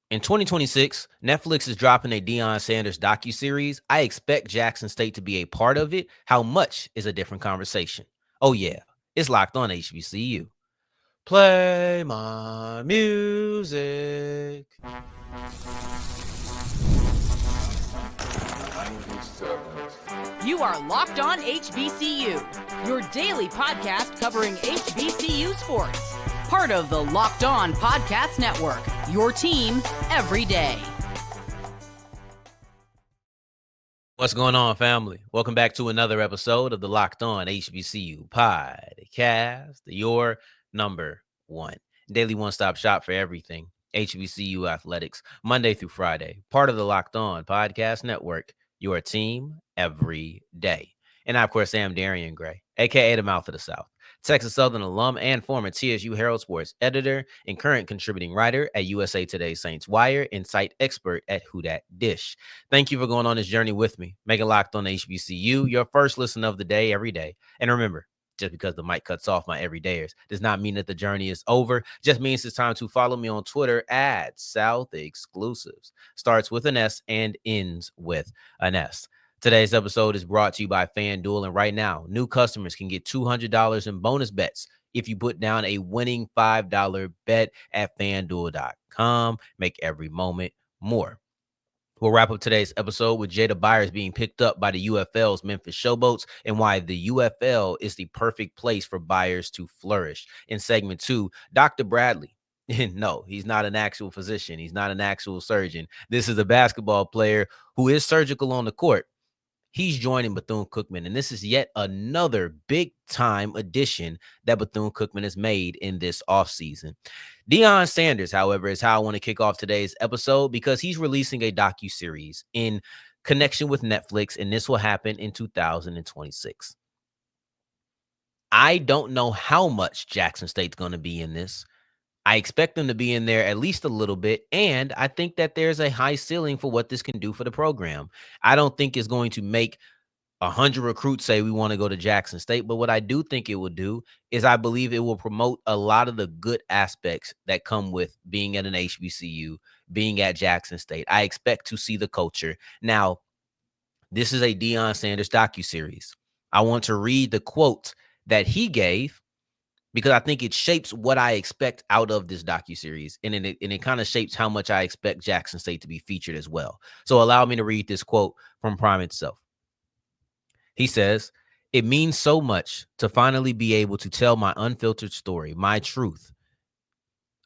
In 2026, Netflix is dropping a Deion Sanders docuseries. I expect Jackson State to be a part of it. How much is a different conversation? Oh, yeah, it's locked on HBCU. Play my music. You are Locked On HBCU, your daily podcast covering HBCU sports. Part of the Locked On Podcast Network, your team every day. What's going on, family? Welcome back to another episode of the Locked On HBCU podcast, your number one daily one-stop shop for everything HBCU athletics, Monday through Friday, part of the Locked On Podcast Network, your team every day. And I, of course, am Darrion Gray, a.k.a. the Mouth of the South, Texas Southern alum and former TSU Herald Sports editor and current contributing writer at USA Today Saints Wire and site expert at Who Dat Dish. Thank you for going on this journey with me. Make it Locked On HBCU, your first listen of the day every day. And remember, just because the mic cuts off my everydayers does not mean that the journey is over. Just means it's time to follow me on Twitter at South Exclusives. Starts with an S and ends with an S. Today's episode is brought to you by FanDuel, and right now, new customers can get $200 in bonus bets if you put down a winning $5 bet at FanDuel.com. Make every moment more. We'll wrap up today's episode with Jada Byers being picked up by the UFL's Memphis Showboats and why the UFL is the perfect place for Byers to flourish. In segment 2, Dr. Bradley. No, he's not an actual physician. He's not an actual surgeon. This is a basketball player who is surgical on the court. He's joining Bethune-Cookman, and this is yet another big-time addition that Bethune-Cookman has made in this offseason. Deion Sanders, however, is how I want to kick off today's episode because he's releasing a docuseries in connection with Netflix, and this will happen in 2026. I don't know how much Jackson State's going to be in this. I expect them to be in there at least a little bit, and I think that there's a high ceiling for what this can do for the program. I don't think it's going to make 100 recruits say we want to go to Jackson State, but what I do think it will do is I believe it will promote a lot of the good aspects that come with being at an HBCU, being at Jackson State. I expect to see the culture. Now, this is a Deion Sanders docuseries. I want to read the quote that he gave because I think it shapes what I expect out of this docuseries, and it kind of shapes how much I expect Jackson State to be featured as well. So allow me to read this quote from Prime itself. He says, "It means so much to finally be able to tell my unfiltered story, my truth.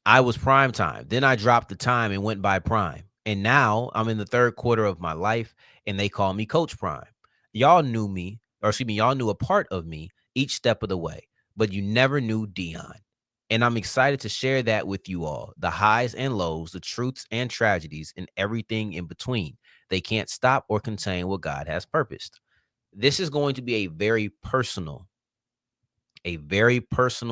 I was prime time. Then I dropped the time and went by prime. And now I'm in the third quarter of my life, and they call me Coach Prime. Y'all knew me, or excuse me, y'all knew a part of me each step of the way, but you never knew Deion. And I'm excited to share that with you all, the highs and lows, the truths and tragedies, and everything in between. They can't stop or contain what God has purposed." This is going to be a very personal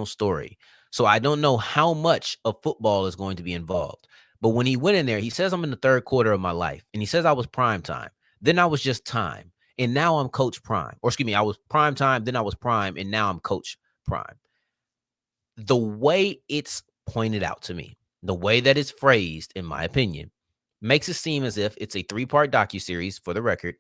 story. So I don't know how much of football is going to be involved. But when he went in there, he says, "I'm in the third quarter of my life." And he says, "I was prime time. Then I was just time. And now I'm Coach Prime." Or excuse me, I was prime time. Then I was prime. And now I'm Coach Prime. The way it's pointed out to me, the way that it's phrased, in my opinion, makes it seem as if it's a 3-part docuseries, for the record.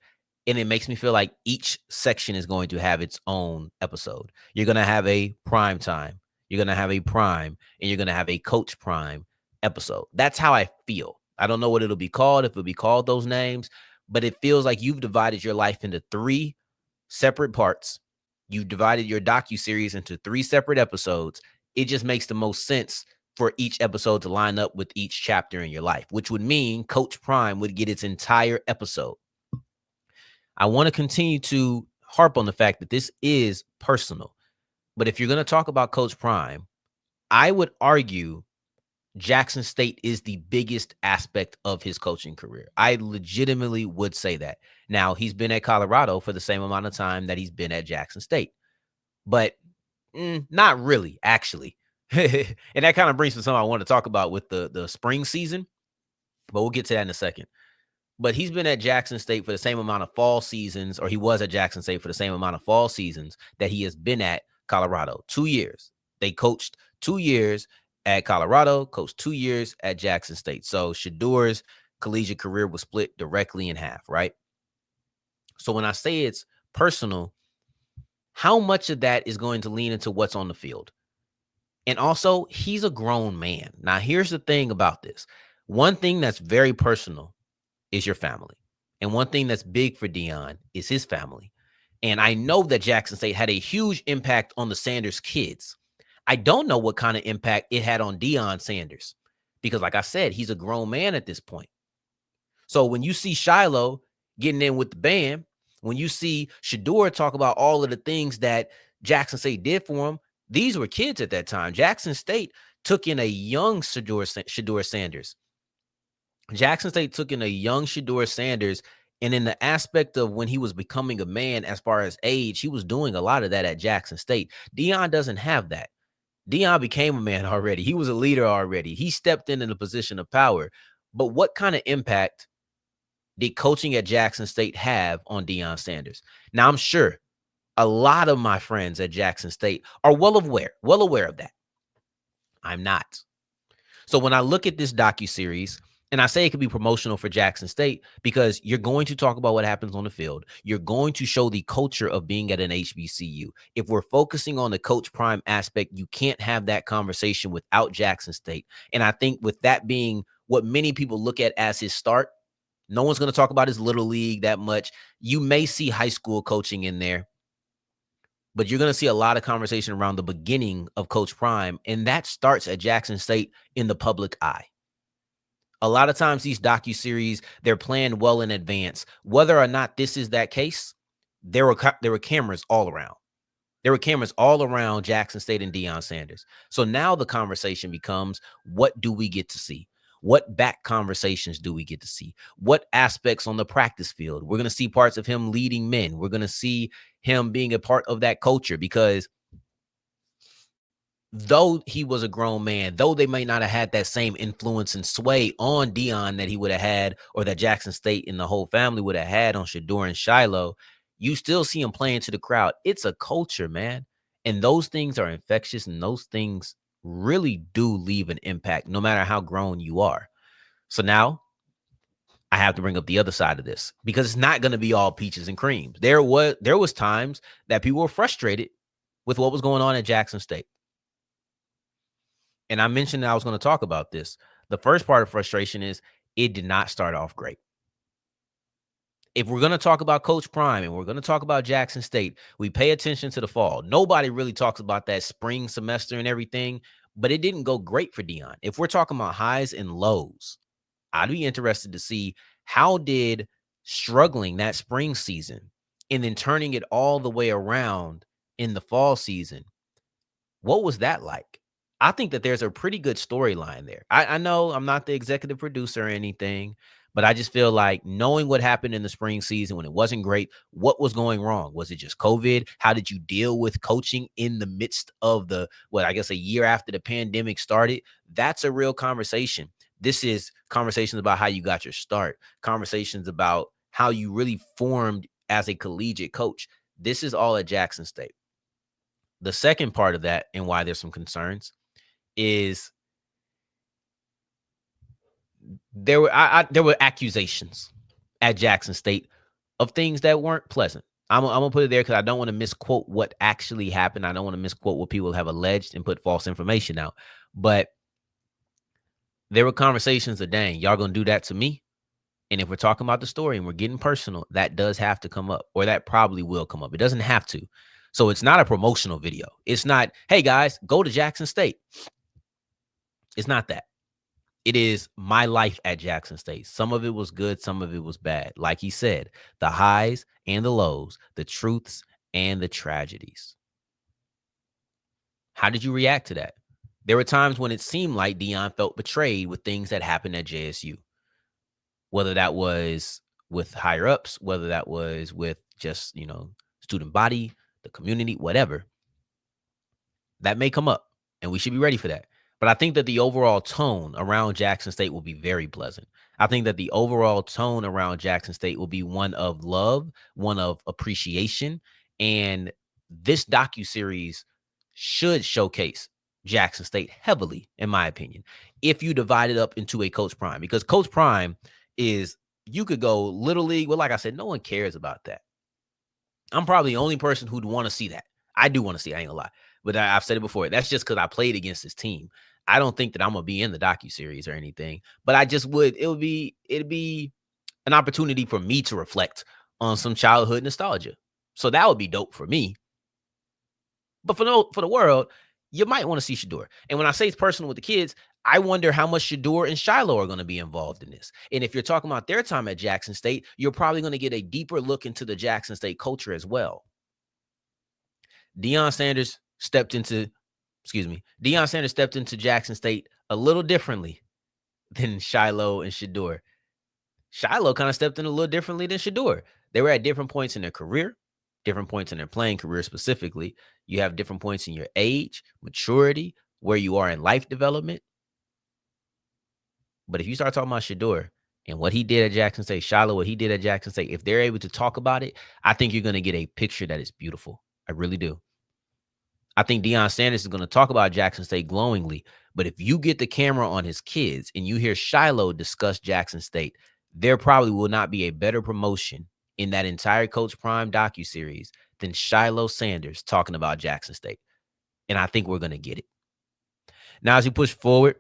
And it makes me feel like each section is going to have its own episode. You're going to have a prime time, you're going to have a prime, and you're going to have a Coach Prime episode. That's how I feel. I don't know what it'll be called, if it'll be called those names, but it feels like you've divided your life into 3 separate parts. You've divided your docuseries into 3 separate episodes. It just makes the most sense for each episode to line up with each chapter in your life, which would mean Coach Prime would get its entire episode. I want to continue to harp on the fact that this is personal. But if you're going to talk about Coach Prime, I would argue Jackson State is the biggest aspect of his coaching career. I legitimately would say that. Now, he's been at Colorado for the same amount of time that he's been at Jackson State. But not really, actually. And that kind of brings me to something I want to talk about with the spring season. But we'll get to that in a second. But he's been at Jackson State for the same amount of fall seasons, or he was at Jackson State for the same amount of fall seasons that he has been at Colorado. 2 years. They coached 2 years, at Colorado, coached 2 years at Jackson State. So Shador's collegiate career was split directly in half, right? So when I say it's personal, how much of that is going to lean into what's on the field? And also, he's a grown man. Now, here's the thing about this. One thing that's very personal is your family. And one thing that's big for Deion is his family. And I know that Jackson State had a huge impact on the Sanders kids. I don't know what kind of impact it had on Deion Sanders because, like I said, he's a grown man at this point. So when you see Shiloh getting in with the band, when you see Shador talk about all of the things that Jackson State did for him, these were kids at that time. Jackson State took in a young Shador Sanders. Jackson State took in a young Shador Sanders, and in the aspect of when he was becoming a man as far as age, he was doing a lot of that at Jackson State. Deion doesn't have that. Deion became a man already. He was a leader already. He stepped in a position of power. But what kind of impact did coaching at Jackson State have on Deion Sanders? Now, I'm sure a lot of my friends at Jackson State are well aware of that. I'm not. So when I look at this docuseries, and I say it could be promotional for Jackson State because you're going to talk about what happens on the field. You're going to show the culture of being at an HBCU. If we're focusing on the Coach Prime aspect, you can't have that conversation without Jackson State. And I think with that being what many people look at as his start, no one's going to talk about his little league that much. You may see high school coaching in there, but you're going to see a lot of conversation around the beginning of Coach Prime, and that starts at Jackson State in the public eye. A lot of times these docuseries, they're planned well in advance. Whether or not this is that case, there were cameras all around. There were cameras all around Jackson State and Deion Sanders. So now the conversation becomes, what do we get to see? What back conversations do we get to see? What aspects on the practice field? We're going to see parts of him leading men. We're going to see him being a part of that culture because though he was a grown man, though they may not have had that same influence and sway on Deion that he would have had or that Jackson State and the whole family would have had on Shador and Shiloh, you still see him playing to the crowd. It's a culture, man. And those things are infectious and those things really do leave an impact no matter how grown you are. So now I have to bring up the other side of this because it's not going to be all peaches and creams. There was times that people were frustrated with what was going on at Jackson State. And I mentioned that I was going to talk about this. The first part of frustration is it did not start off great. If we're going to talk about Coach Prime and we're going to talk about Jackson State, we pay attention to the fall. Nobody really talks about that spring semester and everything, but it didn't go great for Deion. If we're talking about highs and lows, I'd be interested to see how did struggling that spring season and then turning it all the way around in the fall season, what was that like? I think that there's a pretty good storyline there. I know I'm not the executive producer or anything, but I just feel like knowing what happened in the spring season when it wasn't great, what was going wrong? Was it just COVID? How did you deal with coaching in the midst of a year after the pandemic started? That's a real conversation. This is conversations about how you got your start, conversations about how you really formed as a collegiate coach. This is all at Jackson State. The second part of that and why there's some concerns is there were accusations at Jackson State of things that weren't pleasant. I'm gonna put it there because I don't want to misquote what actually happened. I don't want to misquote what people have alleged and put false information out. But there were conversations of, dang, y'all gonna do that to me? And if we're talking about the story and we're getting personal, that does have to come up, or that probably will come up. It doesn't have to. So it's not a promotional video. It's not, hey guys, go to Jackson State. It's not that. It is my life at Jackson State. Some of it was good. Some of it was bad. Like he said, the highs and the lows, the truths and the tragedies. How did you react to that? There were times when it seemed like Deion felt betrayed with things that happened at JSU. Whether that was with higher ups, whether that was with just, student body, the community, whatever. That may come up, and we should be ready for that. But I think that the overall tone around Jackson State will be very pleasant. I think that the overall tone around Jackson State will be one of love, one of appreciation. And this docuseries should showcase Jackson State heavily, in my opinion, if you divide it up into a Coach Prime, because Coach Prime is, you could go Little League. Well, like I said, no one cares about that. I'm probably the only person who'd want to see that. I do want to see it, I ain't gonna lie. But I've said it before. That's just because I played against this team. I don't think that I'm gonna be in the docuseries or anything. But I just would, it'd be an opportunity for me to reflect on some childhood nostalgia. So that would be dope for me. But for the world, you might want to see Shador. And when I say it's personal with the kids, I wonder how much Shador and Shiloh are going to be involved in this. And if you're talking about their time at Jackson State, you're probably going to get a deeper look into the Jackson State culture as well. Deion Sanders stepped into Jackson State a little differently than Shiloh and Shador. Shiloh kind of stepped in a little differently than Shador. They were at different points in their career, different points in their playing career specifically. You have different points in your age, maturity, where you are in life development. But if you start talking about Shador and what he did at Jackson State, Shiloh, what he did at Jackson State, if they're able to talk about it, I think you're going to get a picture that is beautiful. I really do. I think Deion Sanders is going to talk about Jackson State glowingly. But if you get the camera on his kids and you hear Shiloh discuss Jackson State, there probably will not be a better promotion in that entire Coach Prime docuseries than Shiloh Sanders talking about Jackson State. And I think we're going to get it. Now, as we push forward,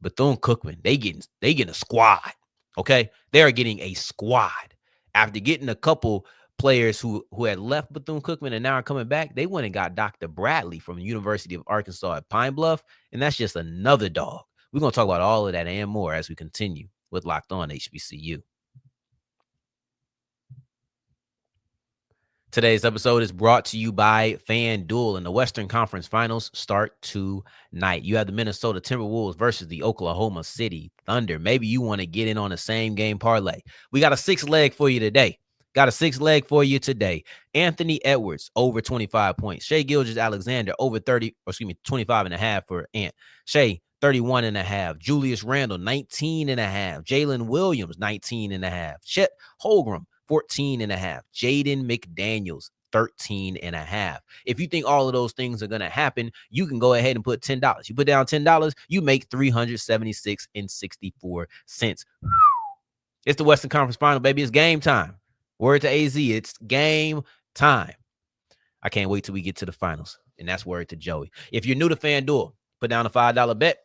Bethune-Cookman, they getting a squad. Okay, they are getting a squad after getting a couple players who had left Bethune-Cookman and now are coming back. They went and got Dr. Bradley from the University of Arkansas at Pine Bluff, and that's just another dog. We're going to talk about all of that and more as we continue with Locked On HBCU. Today's episode is brought to you by FanDuel, and the Western Conference Finals start tonight. You have the Minnesota Timberwolves versus the Oklahoma City Thunder. Maybe you want to get in on the same game parlay. We got a 6-leg for you today. Anthony Edwards over 25 points. Shai Gilgeous-Alexander over 25.5 for Ant. Shai 31.5. Julius Randle 19.5. Jalen Williams 19.5. Chet Holmgren 14.5. Jaden McDaniels 13.5. If you think all of those things are going to happen, you can go ahead and put $10. You put down $10, you make $376.64. It's the Western Conference Final, baby. It's game time. Word to AZ, it's game time. I can't wait till we get to the finals. And that's word to Joey. If you're new to FanDuel, put down a $5 bet.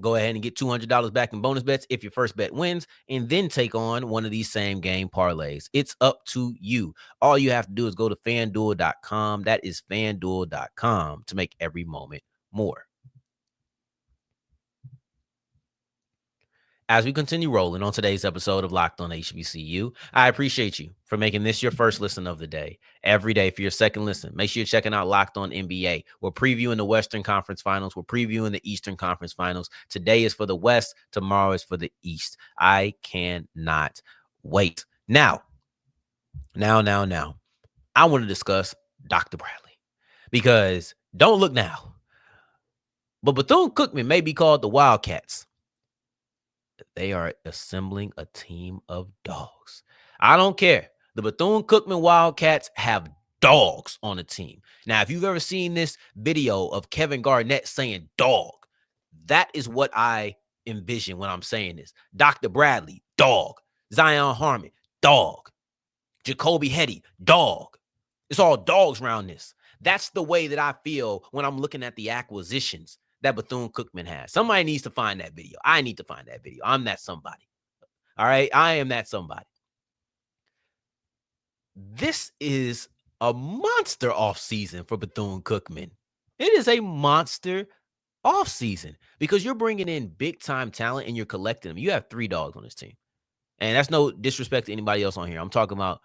Go ahead and get $200 back in bonus bets if your first bet wins, and then take on one of these same game parlays. It's up to you. All you have to do is go to FanDuel.com. That is FanDuel.com to make every moment more. As we continue rolling on today's episode of Locked On HBCU, I appreciate you for making this your first listen of the day. Every day for your second listen, make sure you're checking out Locked On NBA. We're previewing the Western Conference Finals. We're previewing the Eastern Conference Finals. Today is for the West. Tomorrow is for the East. I cannot wait. Now, I want to discuss Dr. Bradley, because don't look now, but Bethune-Cookman may be called the Wildcats. They are assembling a team of dogs. I don't care. The Bethune-Cookman Wildcats have dogs on the team. Now, if you've ever seen this video of Kevin Garnett saying dog, that is what I envision when I'm saying this. Dr. Bradley, dog. Zion Harmon, dog. Jacoby Hetty, dog. It's all dogs around this. That's the way that I feel when I'm looking at the acquisitions that Bethune-Cookman has. Somebody needs to find that video. I need to find that video. I'm that somebody. All right? I am that somebody. This is a monster offseason for Bethune-Cookman. It is a monster offseason because you're bringing in big-time talent and you're collecting them. You have 3 dogs on this team. And that's no disrespect to anybody else on here. I'm talking about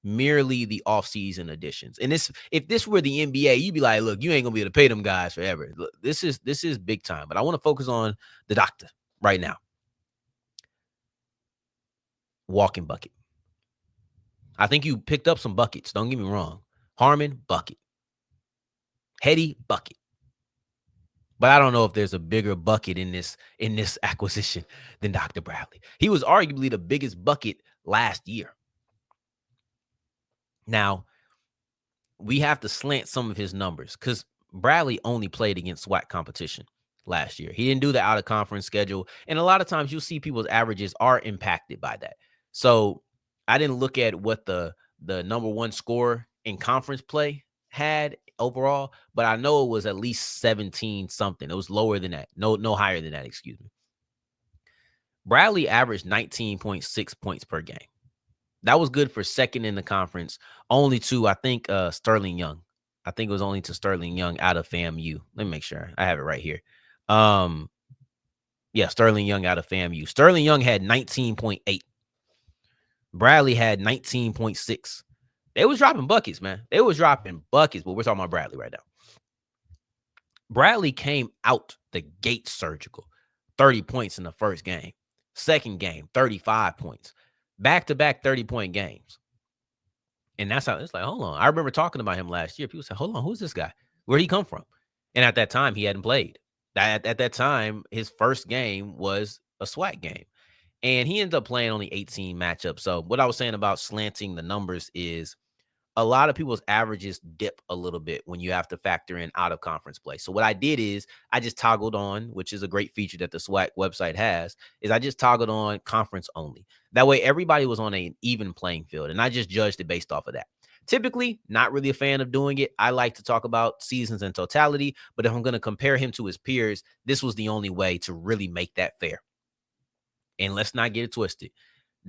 merely the offseason additions. And if this were the NBA, you'd be like, look, you ain't gonna be able to pay them guys forever. Look, this is big time. But I want to focus on the doctor right now. Walking bucket. I think you picked up some buckets. Don't get me wrong. Harmon, bucket. Hetty, bucket. But I don't know if there's a bigger bucket in this acquisition than Dr. Bradley. He was arguably the biggest bucket last year. Now, we have to slant some of his numbers because Bradley only played against SWAC competition last year. He didn't do the out of conference schedule. And a lot of times you'll see people's averages are impacted by that. So I didn't look at what the number one scorer in conference play had overall, but I know it was at least 17 something. It was lower than that. No higher than that, excuse me. Bradley averaged 19.6 points per game. That was good for second in the conference, only to, I think, Sterling Young. I think it was only to Sterling Young out of FAMU. Let me make sure. I have it right here. Yeah, Sterling Young out of FAMU. Sterling Young had 19.8. Bradley had 19.6. They was dropping buckets, man. They was dropping buckets, but we're talking about Bradley right now. Bradley came out the gate surgical. 30 points in the first game. Second game, 35 points. Back-to-back 30-point games. And that's how it's like, hold on. I remember talking about him last year. People said, hold on, who's this guy? Where'd he come from? And at that time, he hadn't played. At that time, his first game was a SWAC game. And he ended up playing only 18 matchups. So what I was saying about slanting the numbers is a lot of people's averages dip a little bit when you have to factor in out of conference play. So what I did is I just toggled on, which is a great feature that the SWAC website has, is I just toggled on conference only. That way everybody was on an even playing field, and I just judged it based off of that. Typically, not really a fan of doing it. I like to talk about seasons in totality, but if I'm going to compare him to his peers, this was the only way to really make that fair. And let's not get it twisted.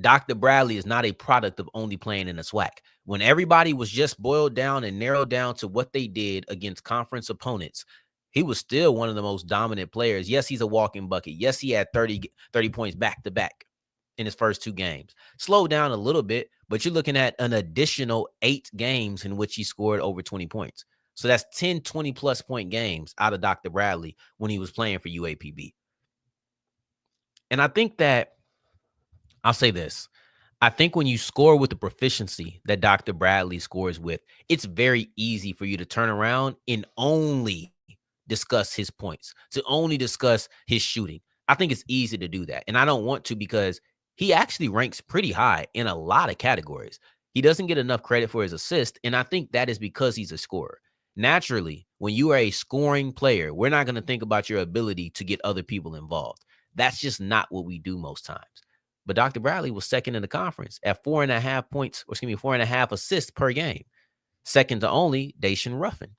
Dr. Bradley is not a product of only playing in a SWAC. When everybody was just boiled down and narrowed down to what they did against conference opponents, he was still one of the most dominant players. Yes, he's a walking bucket. Yes, he had 30 points back to back in his first two games. Slowed down a little bit, but you're looking at an additional 8 games in which he scored over 20 points. So that's 10 20-plus point games out of Dr. Bradley when he was playing for UAPB. And I think that I'll say this. I think when you score with the proficiency that Dr. Bradley scores with, it's very easy for you to turn around and only discuss his points, to only discuss his shooting. I think it's easy to do that. And I don't want to, because he actually ranks pretty high in a lot of categories. He doesn't get enough credit for his assist, and I think that is because he's a scorer. Naturally, when you are a scoring player, we're not going to think about your ability to get other people involved. That's just not what we do most times. But Dr. Bradley was second in the conference at 4.5 points, or 4.5 assists per game. Second to only Dacian Ruffin.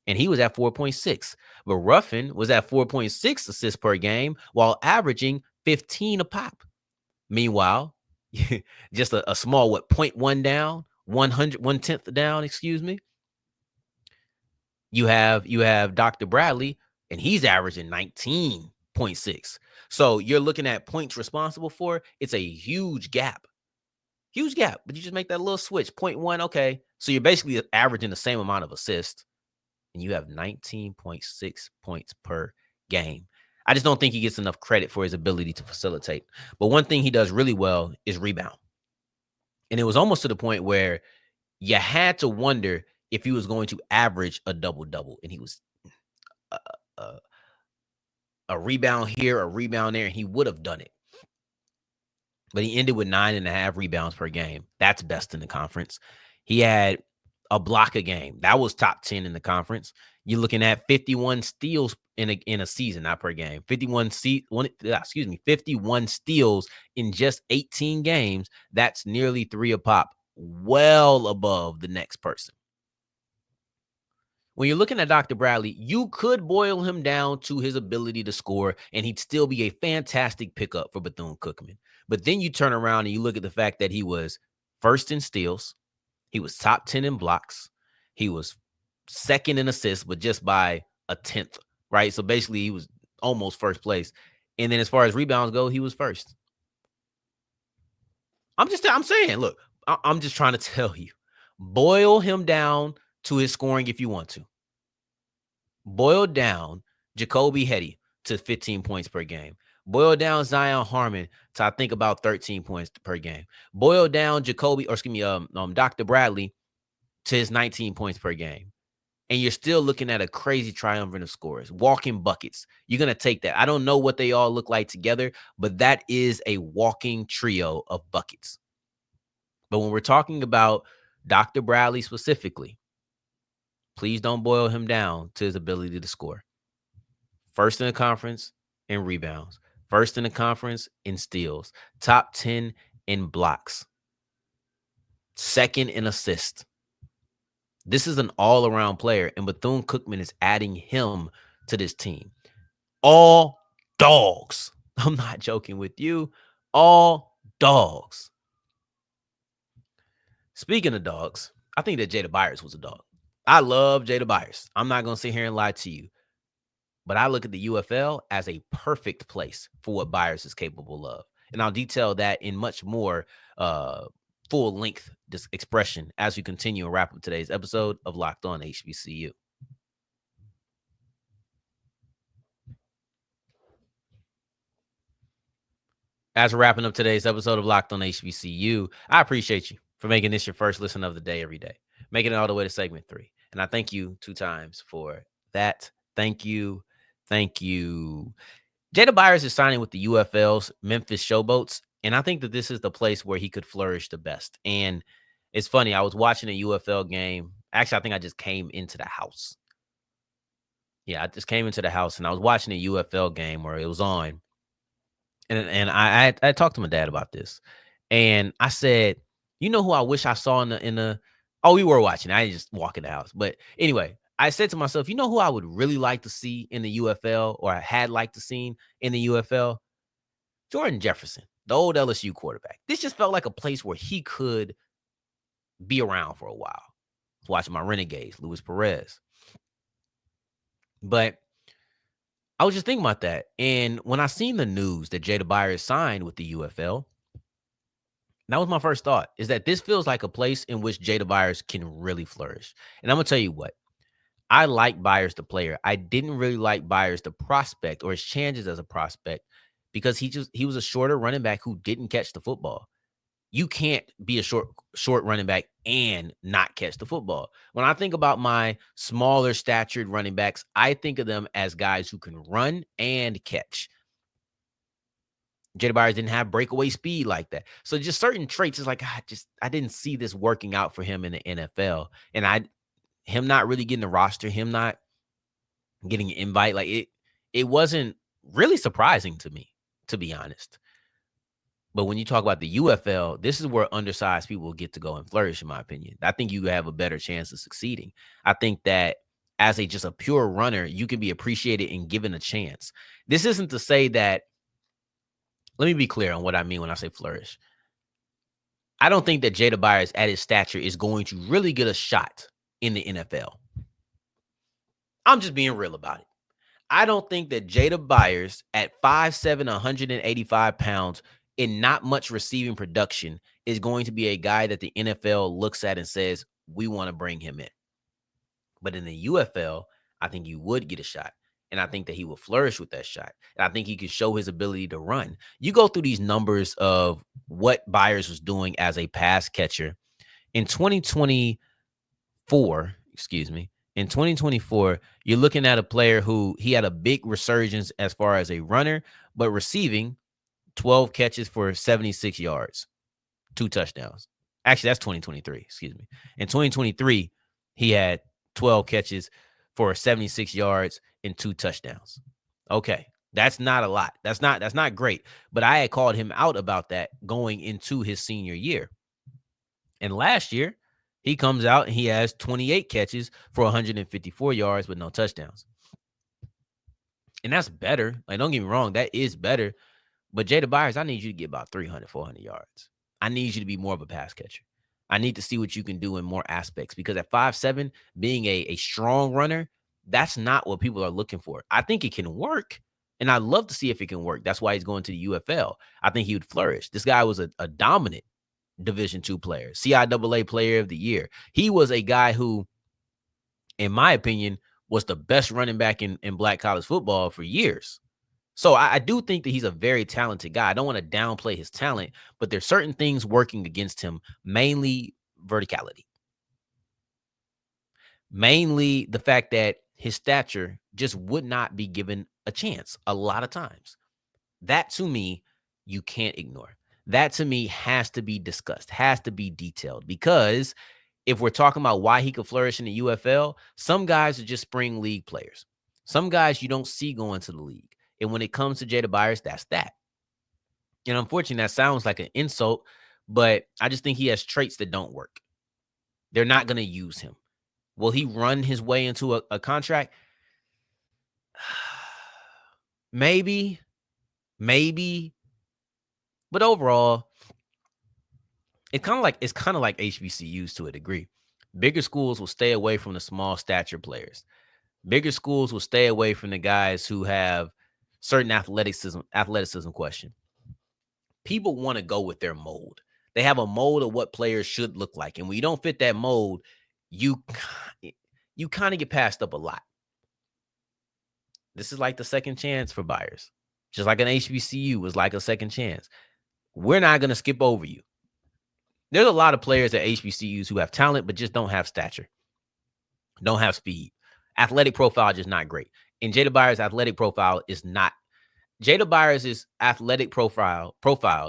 And he was at 4.6. But Ruffin was at 4.6 assists per game while averaging 15 a pop. Meanwhile, just a small, 0.1 down, 1/10 down, excuse me. You have Dr. Bradley, and he's averaging 19.6. So you're looking at points responsible for. It's a huge gap. Huge gap. But you just make that little switch. 0.1, okay. So you're basically averaging the same amount of assists, and you have 19.6 points per game. I just don't think he gets enough credit for his ability to facilitate. But one thing he does really well is rebound. And it was almost to the point where you had to wonder if he was going to average a double-double. And he was a rebound here, a rebound there, and he would have done it. But he ended with 9.5 rebounds per game. That's best in the conference. He had a block a game. That was top 10 in the conference. You're looking at 51 steals in a season, not per game. 51 steals in just 18 games. That's nearly 3 a pop, well above the next person. When you're looking at Dr. Bradley, you could boil him down to his ability to score, and he'd still be a fantastic pickup for Bethune-Cookman. But then you turn around and you look at the fact that he was first in steals. He was top 10 in blocks. He was second in assists, but just by a 10th, right? So basically, he was almost first place. And then as far as rebounds go, he was first. I'm saying, look, I'm just trying to tell you, boil him down to his scoring if you want to. Boil down Jacoby Hetty to 15 points per game. Boil down Zion Harmon to, I think, about 13 points per game. Boil down Dr. Bradley to his 19 points per game. And you're still looking at a crazy triumvirate of scores, walking buckets. You're going to take that. I don't know what they all look like together, but that is a walking trio of buckets. But when we're talking about Dr. Bradley specifically, Please don't boil him down to his ability to score. First in the conference in rebounds, first in the conference in steals, top 10 in blocks, second in assists. This is an all-around player, and Bethune-Cookman is adding him to this team. All dogs. I'm not joking with you. All dogs. Speaking of dogs, I think that Jada Byers was a dog. I love Jada Byers. I'm not going to sit here and lie to you. But I look at the UFL as a perfect place for what Byers is capable of. And I'll detail that in much more full length expression as we continue and wrap up today's episode of Locked On HBCU. As we're wrapping up today's episode of Locked On HBCU, I appreciate you for making this your first listen of the day every day, making it all the way to segment 3. And I thank you 2 times for that. Thank you. Thank you. Jada Byers is signing with the UFL's Memphis Showboats, and I think that this is the place where he could flourish the best. And it's funny, I was watching a UFL game. Actually, I think I just came into the house. Yeah, I just came into the house, and I was watching a UFL game where it was on. And I talked to my dad about this, and I said, you know who I wish I saw in the oh, we were watching. I didn't just walk in the house. But anyway, I said to myself, you know who I would really like to see in the UFL, or I had liked to see in the UFL? Jordan Jefferson, the old LSU quarterback. This just felt like a place where he could be around for a while. I was watching my Renegades, Luis Perez. But I was just thinking about that. And when I seen the news that Jada Byers signed with the UFL, that was my first thought, is that this feels like a place in which Jada Byers can really flourish. And I'm going to tell you what. I like Byers the player. I didn't really like Byers the prospect or his chances as a prospect because he was a shorter running back who didn't catch the football. You can't be a short running back and not catch the football. When I think about my smaller statured running backs, I think of them as guys who can run and catch. Jada Byers didn't have breakaway speed like that. So just certain traits is like, I didn't see this working out for him in the NFL. And him not really getting the roster, him not getting an invite, like it wasn't really surprising to me, to be honest. But when you talk about the UFL, this is where undersized people get to go and flourish, in my opinion. I think you have a better chance of succeeding. I think that as just a pure runner, you can be appreciated and given a chance. This isn't to say that, let me be clear on what I mean when I say flourish. I don't think that Jada Byers at his stature is going to really get a shot in the NFL. I'm just being real about it. I don't think that Jada Byers at 5'7", 185 pounds and not much receiving production is going to be a guy that the NFL looks at and says, we want to bring him in. But in the UFL, I think you would get a shot. And I think that he will flourish with that shot. And I think he could show his ability to run. You go through these numbers of what Byers was doing as a pass catcher. In 2024, in 2024, you're looking at a player who he had a big resurgence as far as a runner, but receiving 12 catches for 76 yards, 2 touchdowns. Actually, that's 2023. In 2023, he had 12 catches for 76 yards and 2 touchdowns. Okay, that's not a lot. That's not great. But I had called him out about that going into his senior year. And last year, he comes out and he has 28 catches for 154 yards with no touchdowns. And that's better. Like, don't get me wrong, that is better. But Jada Byers, I need you to get about 300, 400 yards. I need you to be more of a pass catcher. I need to see what you can do in more aspects, because at 5'7", being a strong runner, that's not what people are looking for. I think it can work, and I'd love to see if it can work. That's why he's going to the UFL. I think he would flourish. This guy was a dominant Division II player, CIAA Player of the Year. He was a guy who, in my opinion, was the best running back in black college football for years. So I do think that he's a very talented guy. I don't want to downplay his talent, but there's certain things working against him, mainly verticality. Mainly the fact that his stature just would not be given a chance a lot of times. That, to me, you can't ignore. That, to me, has to be discussed, has to be detailed, because if we're talking about why he could flourish in the UFL, some guys are just spring league players. Some guys you don't see going to the league. And when it comes to Jada Byers, that's that. And unfortunately, that sounds like an insult, but I just think he has traits that don't work. They're not going to use him. Will he run his way into a contract? Maybe. But overall, it's kind of like HBCUs to a degree. Bigger schools will stay away from the small stature players. Bigger schools will stay away from the guys who have certain athleticism question. People want to go with their mold. They have a mold of what players should look like. And when you don't fit that mold, you kind of get passed up a lot. This is like the second chance for Byers. Just like an HBCU was like a second chance. We're not going to skip over you. There's a lot of players at HBCUs who have talent, but just don't have stature, don't have speed. Athletic profile just not great. And Jada Byers' athletic profile is not. Jada Byers' athletic profile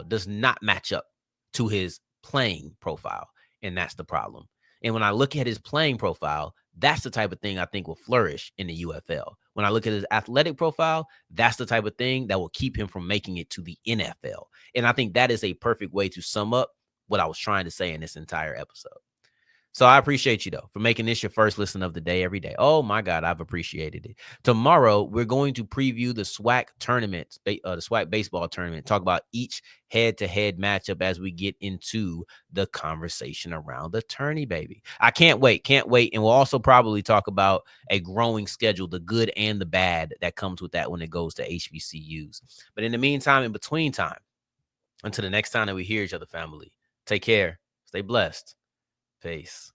does not match up to his playing profile, and that's the problem. And when I look at his playing profile, that's the type of thing I think will flourish in the UFL. When I look at his athletic profile, that's the type of thing that will keep him from making it to the NFL. And I think that is a perfect way to sum up what I was trying to say in this entire episode. So I appreciate you, though, for making this your first listen of the day every day. Oh, my God, I've appreciated it. Tomorrow, we're going to preview the SWAC tournament, the SWAC baseball tournament, talk about each head-to-head matchup as we get into the conversation around the tourney, baby. I can't wait. And we'll also probably talk about a growing schedule, the good and the bad that comes with that when it goes to HBCUs. But in the meantime, in between time, until the next time that we hear each other, family, take care. Stay blessed. Peace.